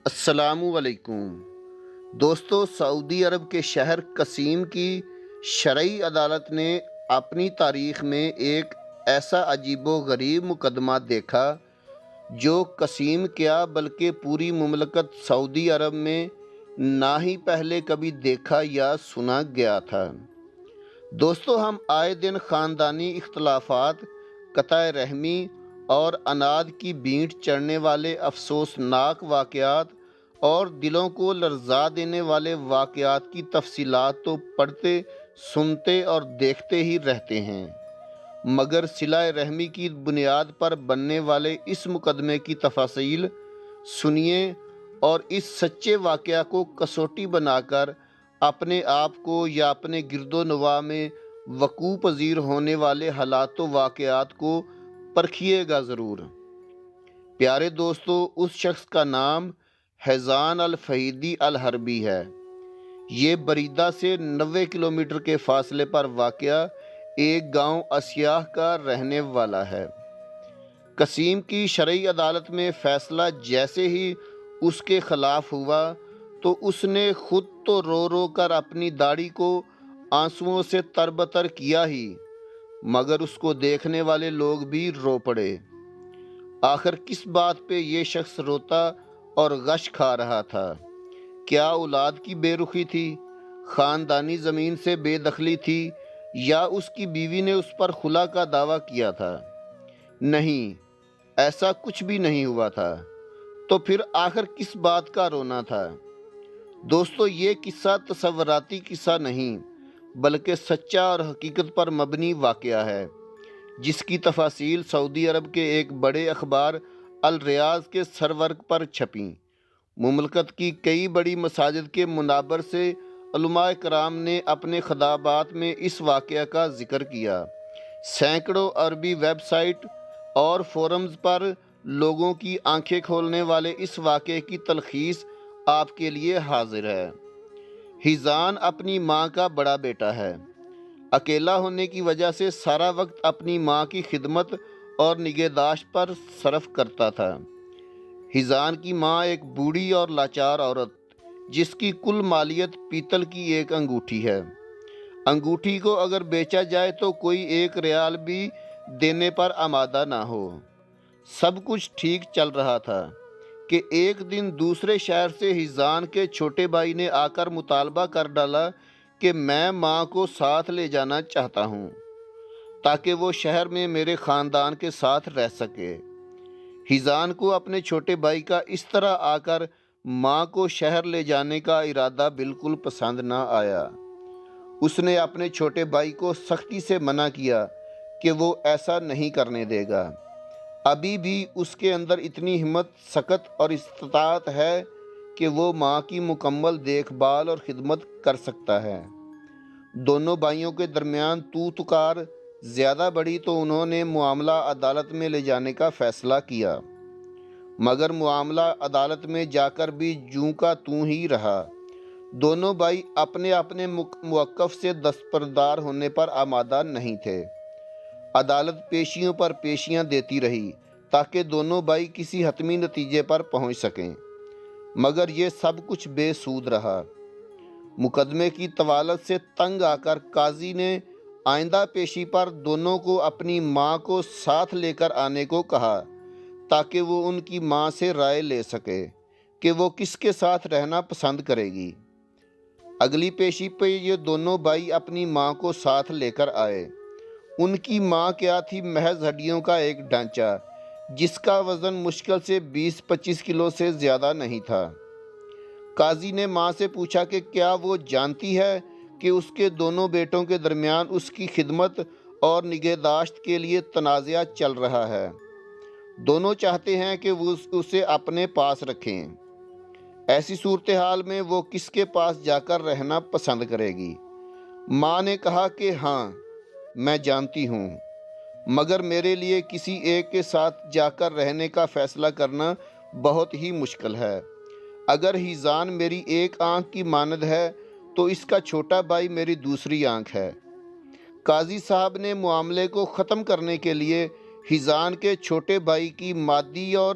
السلام علیکم دوستو، سعودی عرب کے شہر قصیم کی شرعی عدالت نے اپنی تاریخ میں ایک ایسا عجیب و غریب مقدمہ دیکھا جو قصیم کیا بلکہ پوری مملکت سعودی عرب میں نہ ہی پہلے کبھی دیکھا یا سنا گیا تھا۔ دوستو، ہم آئے دن خاندانی اختلافات، قطع رحمی اور اناد کی بینٹ چڑھنے والے افسوسناک واقعات اور دلوں کو لرزا دینے والے واقعات کی تفصیلات تو پڑھتے، سنتے اور دیکھتے ہی رہتے ہیں، مگر صلہ رحمی کی بنیاد پر بننے والے اس مقدمے کی تفاصیل سنیے اور اس سچے واقعہ کو کسوٹی بنا کر اپنے آپ کو یا اپنے گرد و نواح میں وقوع پذیر ہونے والے حالات و واقعات کو پرکھیے گا ضرور۔ پیارے دوستو، اس شخص کا نام حیزان الفہیدی الحربی ہے۔ یہ بریدہ سے 90 کلومیٹر کے فاصلے پر واقع ایک گاؤں اسیاح کا رہنے والا ہے۔ قصیم کی شرعی عدالت میں فیصلہ جیسے ہی اس کے خلاف ہوا تو اس نے خود تو رو رو کر اپنی داڑھی کو آنسوؤں سے تربتر کیا ہی، مگر اس کو دیکھنے والے لوگ بھی رو پڑے۔ آخر کس بات پہ یہ شخص روتا اور غش کھا رہا تھا؟ کیا اولاد کی بے رخی تھی، خاندانی زمین سے بے دخلی تھی، یا اس کی بیوی نے اس پر خلا کا دعویٰ کیا تھا؟ نہیں، ایسا کچھ بھی نہیں ہوا تھا۔ تو پھر آخر کس بات کا رونا تھا؟ دوستو، یہ قصہ تصوراتی قصہ نہیں بلکہ سچا اور حقیقت پر مبنی واقعہ ہے، جس کی تفاصیل سعودی عرب کے ایک بڑے اخبار الریاض کے سرورق پر چھپیں۔ مملکت کی کئی بڑی مساجد کے منابر سے علماء کرام نے اپنے خطابات میں اس واقعہ کا ذکر کیا۔ سینکڑوں عربی ویب سائٹ اور فورمز پر لوگوں کی آنکھیں کھولنے والے اس واقعے کی تلخیص آپ کے لیے حاضر ہے۔ حیزان اپنی ماں کا بڑا بیٹا ہے۔ اکیلا ہونے کی وجہ سے سارا وقت اپنی ماں کی خدمت اور نگہداشت پر صرف کرتا تھا۔ حیزان کی ماں ایک بوڑھی اور لاچار عورت، جس کی کل مالیت پیتل کی ایک انگوٹھی ہے۔ انگوٹھی کو اگر بیچا جائے تو کوئی 1 ریال بھی دینے پر آمادہ نہ ہو۔ سب کچھ ٹھیک چل رہا تھا کہ ایک دن دوسرے شہر سے حیزان کے چھوٹے بھائی نے آ کر مطالبہ کر ڈالا کہ میں ماں کو ساتھ لے جانا چاہتا ہوں تاکہ وہ شہر میں میرے خاندان کے ساتھ رہ سکے۔ حیزان کو اپنے چھوٹے بھائی کا اس طرح آ کر ماں کو شہر لے جانے کا ارادہ بالکل پسند نہ آیا۔ اس نے اپنے چھوٹے بھائی کو سختی سے منع کیا کہ وہ ایسا نہیں کرنے دے گا۔ ابھی بھی اس کے اندر اتنی ہمت، سخت اور استطاعت ہے کہ وہ ماں کی مکمل دیکھ بھال اور خدمت کر سکتا ہے۔ دونوں بھائیوں کے درمیان تو تکار زیادہ بڑھی تو انہوں نے معاملہ عدالت میں لے جانے کا فیصلہ کیا، مگر معاملہ عدالت میں جا کر بھی جوں کا توں ہی رہا۔ دونوں بھائی اپنے اپنے موقف سے دستبردار ہونے پر آمادہ نہیں تھے۔ عدالت پیشیوں پر پیشیاں دیتی رہی تاکہ دونوں بھائی کسی حتمی نتیجے پر پہنچ سکیں، مگر یہ سب کچھ بے سود رہا۔ مقدمے کی طوالت سے تنگ آ کر قاضی نے آئندہ پیشی پر دونوں کو اپنی ماں کو ساتھ لے کر آنے کو کہا تاکہ وہ ان کی ماں سے رائے لے سکے کہ وہ کس کے ساتھ رہنا پسند کرے گی۔ اگلی پیشی پہ یہ دونوں بھائی اپنی ماں کو ساتھ لے کر آئے۔ ان کی ماں کیا تھی؟ محض ہڈیوں کا ایک ڈھانچہ جس کا وزن مشکل سے 20-25 کلو سے زیادہ نہیں تھا۔ قاضی نے ماں سے پوچھا کہ کیا وہ جانتی ہے کہ اس کے دونوں بیٹوں کے درمیان اس کی خدمت اور نگہداشت کے لیے تنازعہ چل رہا ہے۔ دونوں چاہتے ہیں کہ وہ اسے اپنے پاس رکھیں۔ ایسی صورتحال میں وہ کس کے پاس جا کر رہنا پسند کرے گی؟ ماں نے کہا کہ ہاں، میں جانتی ہوں، مگر میرے لیے کسی ایک کے ساتھ جا کر رہنے کا فیصلہ کرنا بہت ہی مشکل ہے۔ اگر حیزان میری ایک آنکھ کی مانند ہے تو اس کا چھوٹا بھائی میری دوسری آنکھ ہے۔ قاضی صاحب نے معاملے کو ختم کرنے کے لیے حیزان کے چھوٹے بھائی کی مادی اور